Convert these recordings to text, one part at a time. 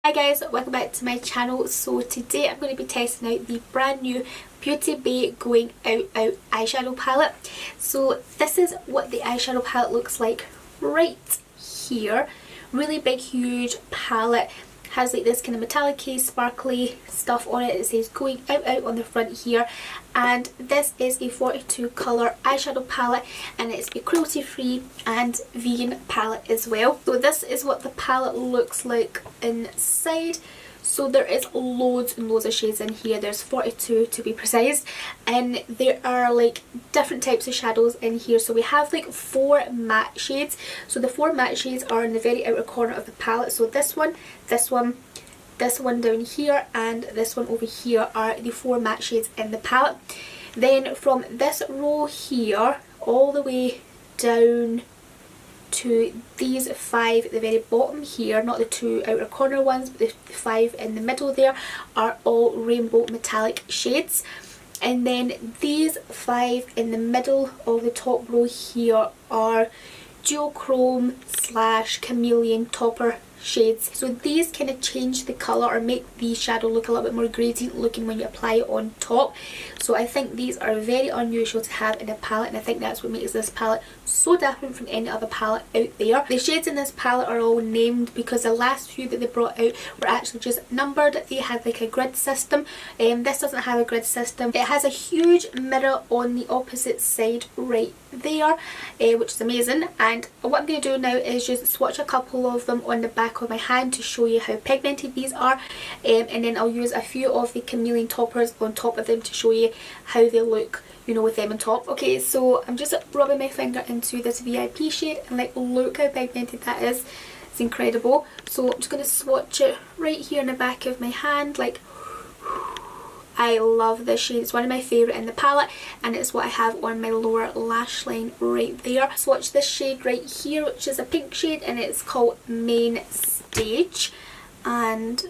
Hi guys, welcome back to my channel. So today I'm going to be testing out the brand new Beauty Bay Going Out eyeshadow palette. So this is what the eyeshadow palette looks like right here. Really big, huge palette. Has like this kind of metallic sparkly stuff on it. It says Going Out on the front here, and this is a 42 colour eyeshadow palette, and it's a cruelty free and vegan palette as well. So this is what the palette looks like inside. So there is loads and loads of shades in here. There's 42 to be precise, and there are like different types of shadows in here. So we have like 4 matte shades. So the 4 matte shades are in the very outer corner of the palette. So this one, this one down here, and this one over here are the 4 matte shades in the palette. Then from this row here all the way down to these 5 at the very bottom here, not the 2 outer corner ones but the 5 in the middle there, are all rainbow metallic shades. And then these 5 in the middle of the top row here are duochrome / chameleon topper shades. So these kind of change the colour or make the shadow look a little bit more gradient looking when you apply it on top. So I think these are very unusual to have in a palette, and I think that's what makes this palette so different from any other palette out there. The shades in this palette are all named because the last few that they brought out were actually just numbered. They had like a grid system. This doesn't have a grid system. It has a huge mirror on the opposite side right there, which is amazing. And what I'm going to do now is just swatch a couple of them on the back of my hand to show you how pigmented these are, and then I'll use a few of the chameleon toppers on top of them to show you how they look, you know, with them on top. Okay, so I'm just rubbing my finger into this VIP shade, and like, look how pigmented that is. It's incredible. So I'm just going to swatch it right here in the back of my hand. Like, I love this shade. It's one of my favourite in the palette, and it's what I have on my lower lash line right there. Swatch this shade right here, which is a pink shade, and it's called Main Stage, and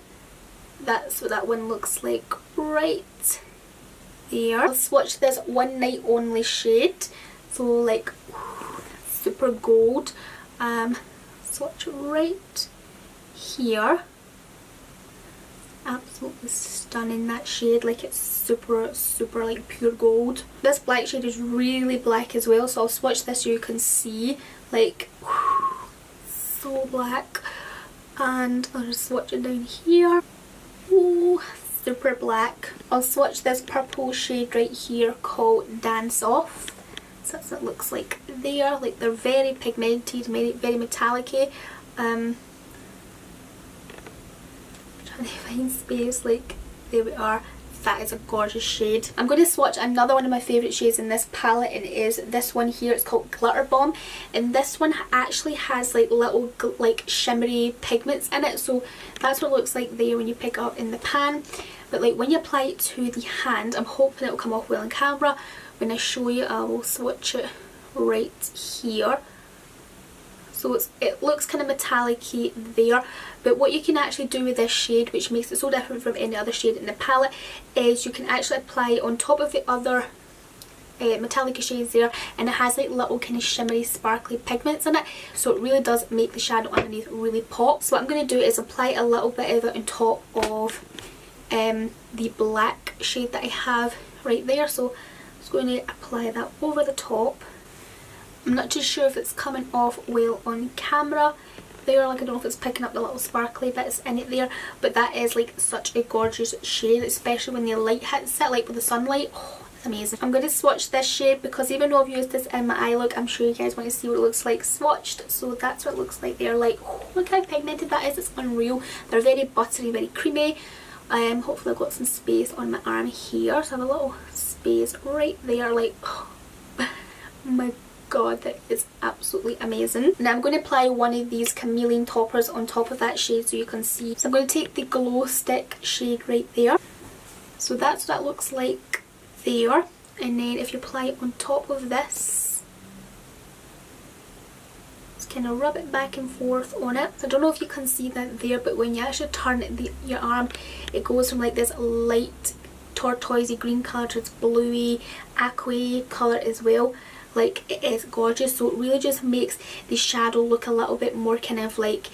that's what that one looks like right there. I'll swatch this One Night Only shade, so like super gold. Swatch right here. Absolutely stunning, that shade. Like, it's super like pure gold. This black shade is really black as well, so I'll swatch this so you can see, like, so black. And I'll just swatch it down here. Ooh, super black. I'll swatch this purple shade right here called Dance Off. So that's what it looks like there. Like, they're very pigmented, very metallic-y. Trying to find space. Like, there we are. That is a gorgeous shade. I'm going to swatch another one of my favourite shades in this palette, and it is this one here. It's called Glitter Bomb, and this one actually has like little like shimmery pigments in it, so that's what it looks like there when you pick it up in the pan. But like, when you apply it to the hand, I'm hoping it will come off well on camera. When I show you, I will swatch it right here. So it looks kind of metallic-y there, but what you can actually do with this shade, which makes it so different from any other shade in the palette, is you can actually apply it on top of the other metallic shades there, and it has like little kind of shimmery sparkly pigments in it, so it really does make the shadow underneath really pop. So what I'm going to do is apply a little bit of it on top of the black shade that I have right there. So I'm just going to apply that over the top. I'm not too sure if it's coming off well on camera there, like I don't know if it's picking up the little sparkly bits in it there, but that is like such a gorgeous shade, especially when the light hits it, like with the sunlight. Oh, it's amazing. I'm going to swatch this shade because even though I've used this in my eye look, I'm sure you guys want to see what it looks like swatched. So that's what it looks like there. Like, oh, look how pigmented that is. It's unreal. They're very buttery, very creamy. Hopefully I've got some space on my arm here, so I have a little space right there. Like, oh my god, that is absolutely amazing. Now I'm going to apply one of these chameleon toppers on top of that shade so you can see. So I'm going to take the glow stick shade right there. So that's what that looks like there, and then if you apply it on top of this, just kind of rub it back and forth on it. I don't know if you can see that there, but when you actually turn your arm, it goes from like this light tortoisey green colour to this bluey aqua colour as well. Like, it is gorgeous. So it really just makes the shadow look a little bit more kind of like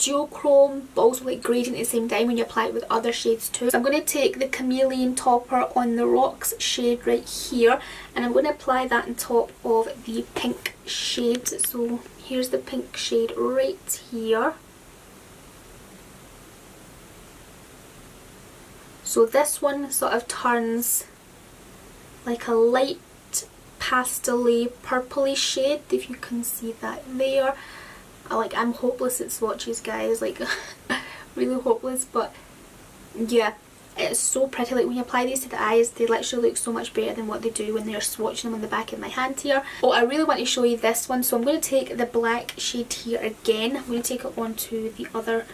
duochrome but also like gradient at the same time when you apply it with other shades too. So I'm going to take the Chameleon topper on the Rocks shade right here, and I'm going to apply that on top of the pink shade. So here's the pink shade right here. So this one sort of turns like a light pastel-y purpley shade, if you can see that there. I'm hopeless at swatches, guys, like really hopeless, but yeah, it's so pretty. Like when you apply these to the eyes, they literally look so much better than what they do when they're swatching them on the back of my hand here. Oh, I really want to show you this one, so I'm going to take the black shade here again. I'm going to take it onto the other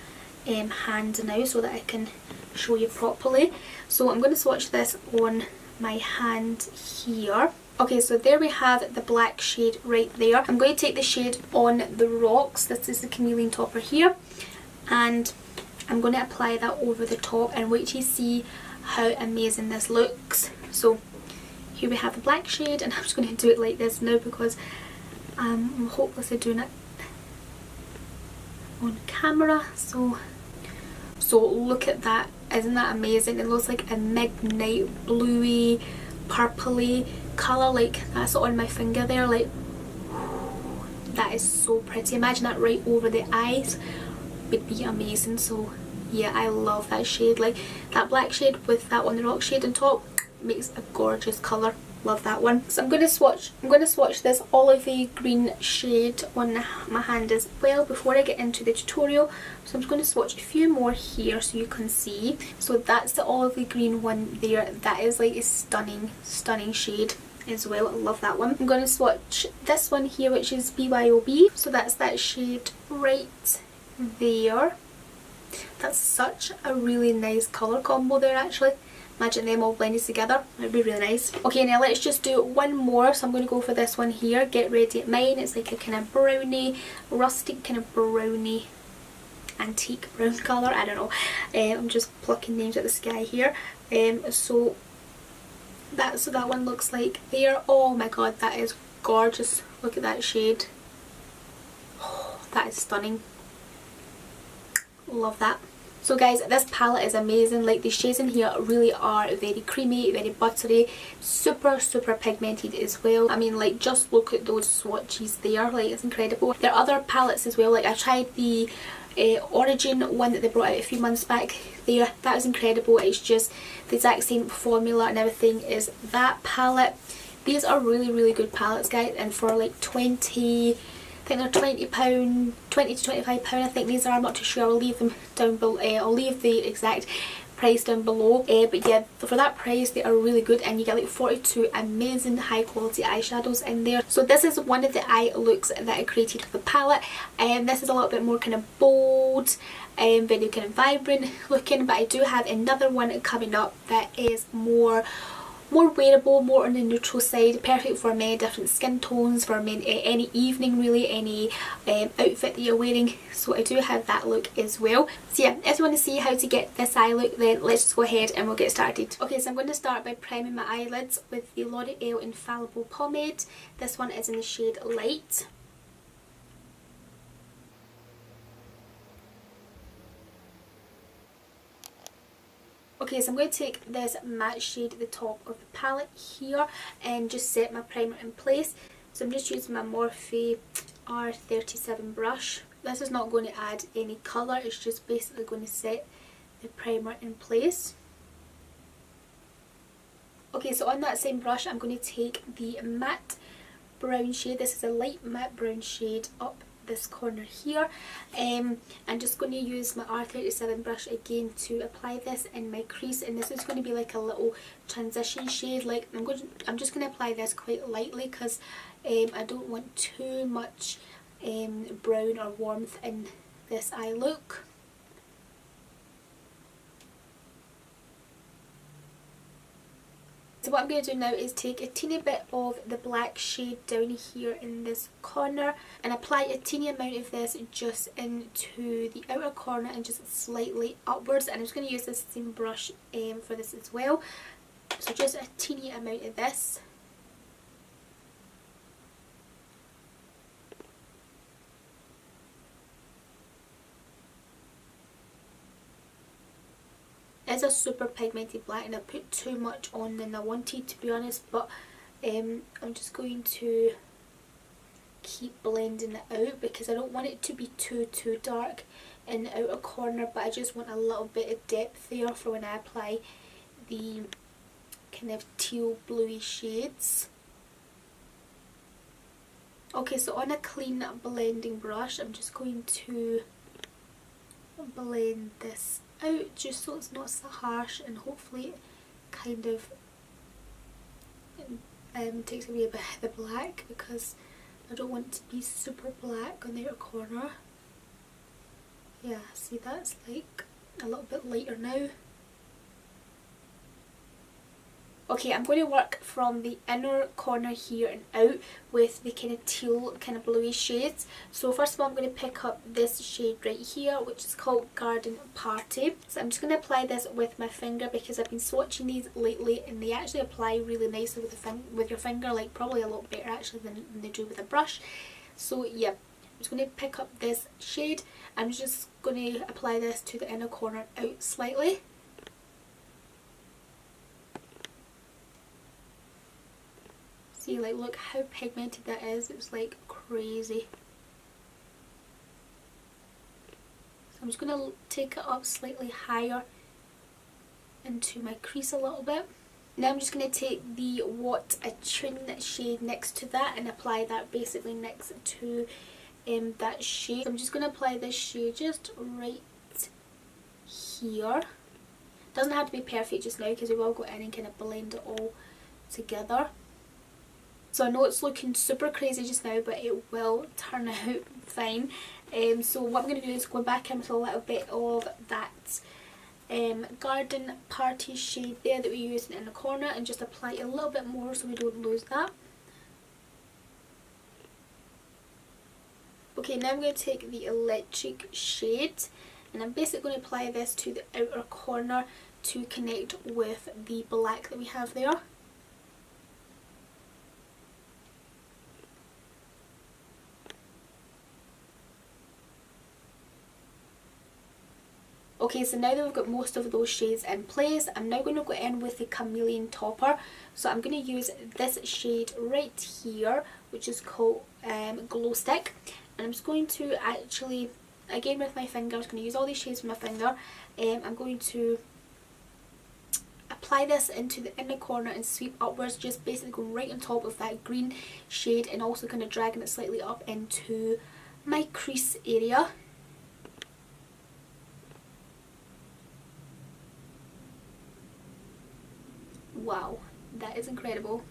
hand now so that I can show you properly. So I'm going to swatch this on my hand here. Okay, so there we have the black shade right there. I'm going to take the shade on the Rocks. This is the Chameleon topper here, and I'm going to apply that over the top and wait till you see how amazing this looks. So here we have the black shade, and I'm just going to do it like this now because I'm hopeless at doing it on camera. So look at that. Isn't that amazing? It looks like a midnight bluey, purpley colour, like that's on my finger there. Like, that is so pretty. Imagine that right over the eyes, would be amazing. So yeah, I love that shade. Like that black shade with that on the Rock shade on top makes a gorgeous colour. Love that one. So I'm going to swatch this olivey green shade on my hand as well before I get into the tutorial. So I'm just going to swatch a few more here so you can see. So that's the olivey green one there. That is like a stunning shade as well. I love that one. I'm going to swatch this one here, which is BYOB. So that's that shade right there. That's such a really nice colour combo there actually. Imagine them all blended together, it'd be really nice. Okay, now let's just do one more. So I'm going to go for this one here, Get Ready at Mine. It's like a kind of brownie, rustic kind of brownie, antique brown colour, I don't know. I'm just plucking names out of the sky here. So that one looks like there. Oh my god, that is gorgeous. Look at that shade. Oh, that is stunning. Love that. So guys, this palette is amazing. Like the shades in here really are very creamy, very buttery, super pigmented as well. I mean, like just look at those swatches there, like it's incredible. There are other palettes as well. Like I tried the Origin one that they brought out a few months back there. That was incredible. It's just the exact same formula and everything is that palette. These are really good palettes, guys, and for like 20, I think they're £20, 20 to £25 I think these are. I'm not too sure. I'll leave them down below. I'll leave the exact price down below. But yeah, for that price they are really good, and you get like 42 amazing high quality eyeshadows in there. So this is one of the eye looks that I created for the palette, and this is a little bit more kind of bold, very kind of vibrant looking. But I do have another one coming up that is more wearable, more on the neutral side, perfect for many different skin tones, for any evening really, any outfit that you're wearing. So I do have that look as well. So yeah, if you want to see how to get this eye look, then let's just go ahead and we'll get started. Okay, so I'm going to start by priming my eyelids with the L'Oreal Infallible Pomade. This one is in the shade Light. Okay, so I'm going to take this matte shade at the top of the palette here and just set my primer in place. So I'm just using my Morphe R37 brush. This is not going to add any colour, it's just basically going to set the primer in place. Okay, so on that same brush I'm going to take the matte brown shade. This is a light matte brown shade up this corner here. I'm just going to use my R37 brush again to apply this in my crease, and this is going to be like a little transition shade. Like I'm just going to apply this quite lightly because I don't want too much brown or warmth in this eye look. So what I'm going to do now is take a teeny bit of the black shade down here in this corner and apply a teeny amount of this just into the outer corner and just slightly upwards. And I'm just going to use this same brush for this as well. So just a teeny amount of this. is a super pigmented black and I put too much on than I wanted, to be honest, but I'm just going to keep blending it out because I don't want it to be too dark in the outer corner, but I just want a little bit of depth there for when I apply the kind of teal bluey shades. Okay, so on a clean blending brush I'm just going to blend this out just so it's not so harsh, and hopefully it kind of takes away a bit of the black because I don't want it to be super black on the outer corner. Yeah, see, that's like a little bit lighter now. Okay, I'm going to work from the inner corner here and out with the kind of teal, kind of bluey shades. So first of all I'm going to pick up this shade right here, which is called Garden Party. So I'm just going to apply this with my finger because I've been swatching these lately and they actually apply really nicely with your finger, like probably a lot better actually than they do with a brush. So yeah, I'm just going to pick up this shade. I'm just going to apply this to the inner corner out slightly. See, like, look how pigmented that is. It's like crazy. So I'm just going to take it up slightly higher into my crease a little bit. Now I'm just going to take the What a Tune shade next to that and apply that basically next to that shade. So I'm just going to apply this shade just right here. Doesn't have to be perfect just now because we will go in and kind of blend it all together. So I know it's looking super crazy just now, but it will turn out fine. So what I'm going to do is go back in with a little bit of that Garden Party shade there that we used in the corner and just apply it a little bit more so we don't lose that. Okay, now I'm going to take the Electric shade and I'm basically going to apply this to the outer corner to connect with the black that we have there. Okay, so now that we've got most of those shades in place, I'm now going to go in with the Chameleon topper. So I'm going to use this shade right here, which is called Glow Stick. And I'm just going to actually, again with my finger, I'm just going to use all these shades with my finger. I'm going to apply this into the inner corner and sweep upwards, just basically going right on top of that green shade and also kind of dragging it slightly up into my crease area. Wow, that is incredible.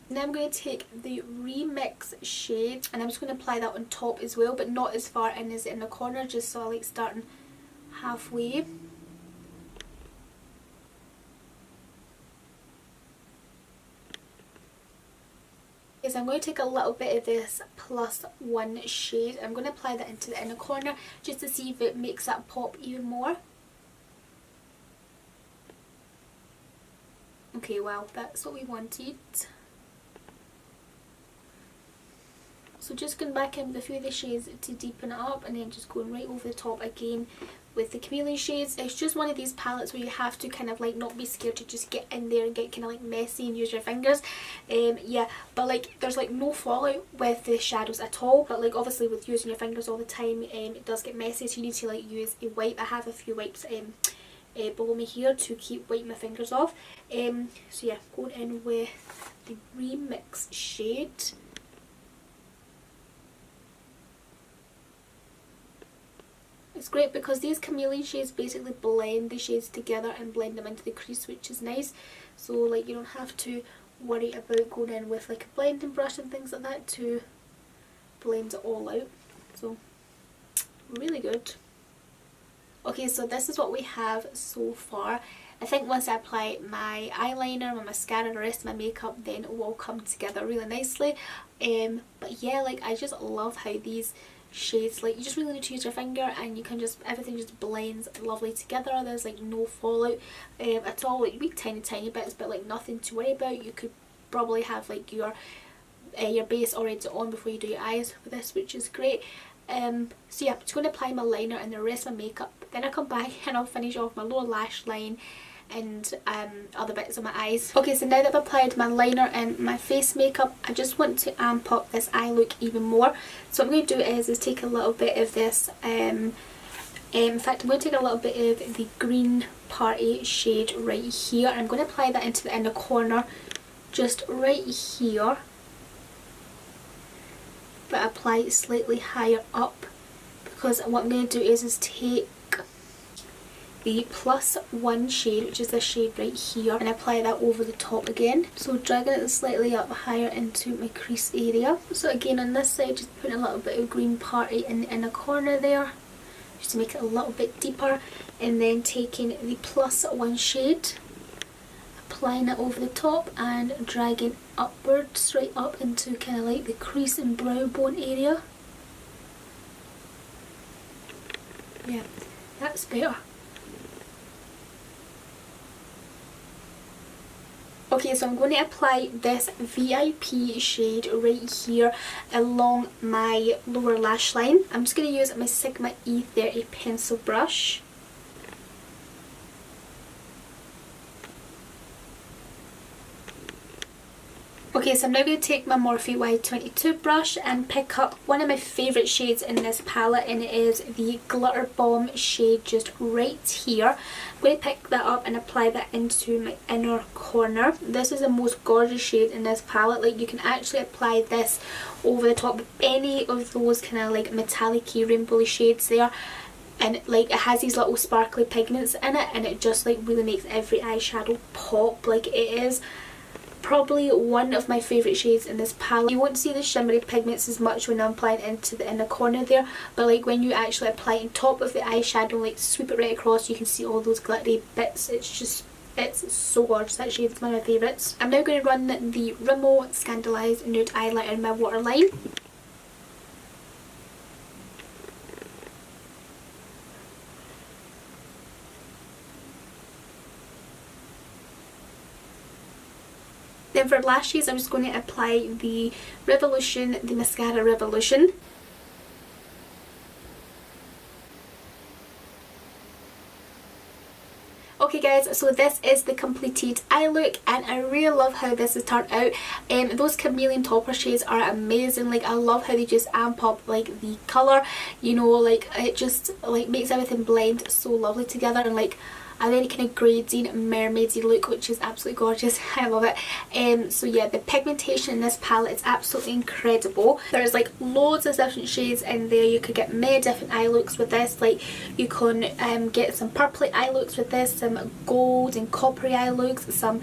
Now I'm going to take the Remix shade and I'm just going to apply that on top as well, but not as far in as in the corner, just so I like starting halfway. Is I'm going to take a little bit of this +1 shade. I'm going to apply that into the inner corner just to see if it makes that pop even more. Okay, well, that's what we wanted. So just going back in with a few of the shades to deepen it up and then just going right over the top again with the Chameleon shades. It's just one of these palettes where you have to kind of like not be scared to just get in there and get kind of like messy and use your fingers. Yeah, but like there's like no fallout with the shadows at all, but like obviously with using your fingers all the time it does get messy, so you need to like use a wipe. I have a few wipes below me here to keep wiping my fingers off. So yeah, going in with the Remix shade. It's great because these Chameleon shades basically blend the shades together and blend them into the crease, which is nice. So like you don't have to worry about going in with like a blending brush and things like that to blend it all out. So really good. Okay, so this is what we have so far. I think once I apply my eyeliner, my mascara and the rest of my makeup, then it will come together really nicely. But yeah, like I just love how these shades, like you just really need to use your finger and you can just, everything just blends lovely together. There's like no fallout at all, like wee tiny bits, but like nothing to worry about. You could probably have like your base already on before you do your eyes with this, which is great. So yeah, I'm just going to apply my liner and the rest of my makeup. Then I'll come back and I'll finish off my lower lash line and other bits of my eyes. Okay, so now that I've applied my liner and my face makeup, I just want to amp up this eye look even more. So what I'm going to do is take a little bit of this, in fact I'm going to take a little bit of the Green Party shade right here. I'm going to apply that into the inner corner, just right here, but apply it slightly higher up, because what I'm going to do is take the +1 shade, which is this shade right here, and apply that over the top again. So dragging it slightly up higher into my crease area. So again on this side, just putting a little bit of Green Party in the inner corner there, just to make it a little bit deeper, and then taking the +1 shade, applying it over the top and dragging upwards, straight up into kind of like the crease and brow bone area. Yeah, that's better. Okay, so I'm going to apply this VIP shade right here along my lower lash line. I'm just going to use my Sigma E30 pencil brush. Okay, so I'm now going to take my Morphe Y22 brush and pick up one of my favourite shades in this palette, and it is the Glitter Bomb shade just right here. I'm going to pick that up and apply that into my inner corner. This is the most gorgeous shade in this palette. Like, you can actually apply this over the top of any of those kind of like metallic-y rainbowy shades there. And like, it has these little sparkly pigments in it, and it just like really makes every eyeshadow pop. Like, it is probably one of my favourite shades in this palette. You won't see the shimmery pigments as much when I'm applying into the inner corner there, but like when you actually apply on top of the eyeshadow, like sweep it right across, you can see all those glittery bits. It's so gorgeous. That shade is one of my favourites. I'm now going to run the Rimmel Scandalised Nude Eyeliner in my waterline. Then for lashes, I'm just going to apply the Mascara Revolution. Okay guys, so this is the completed eye look, and I really love how this has turned out. Those chameleon topper shades are amazing. Like, I love how they just amp up like the colour, you know, like it just like makes everything blend so lovely together, and like a very kind of gradient mermaidy look, which is absolutely gorgeous. I love it. So yeah, the pigmentation in this palette is absolutely incredible. There's like loads of different shades in there. You could get many different eye looks with this. Like, you can get some purpley eye looks with this, some gold and coppery eye looks, some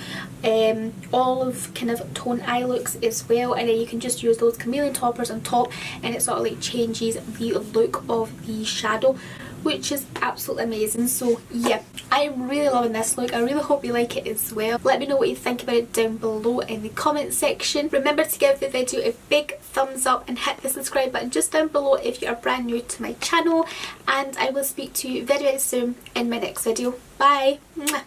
olive kind of tone eye looks as well, and then you can just use those chameleon toppers on top, and it sort of like changes the look of the shadow, which is absolutely amazing. So yeah, I'm really loving this look. I really hope you like it as well. Let me know what you think about it down below in the comment section. Remember to give the video a big thumbs up and hit the subscribe button just down below if you are brand new to my channel, and I will speak to you very, very soon in my next video. Bye! Mwah.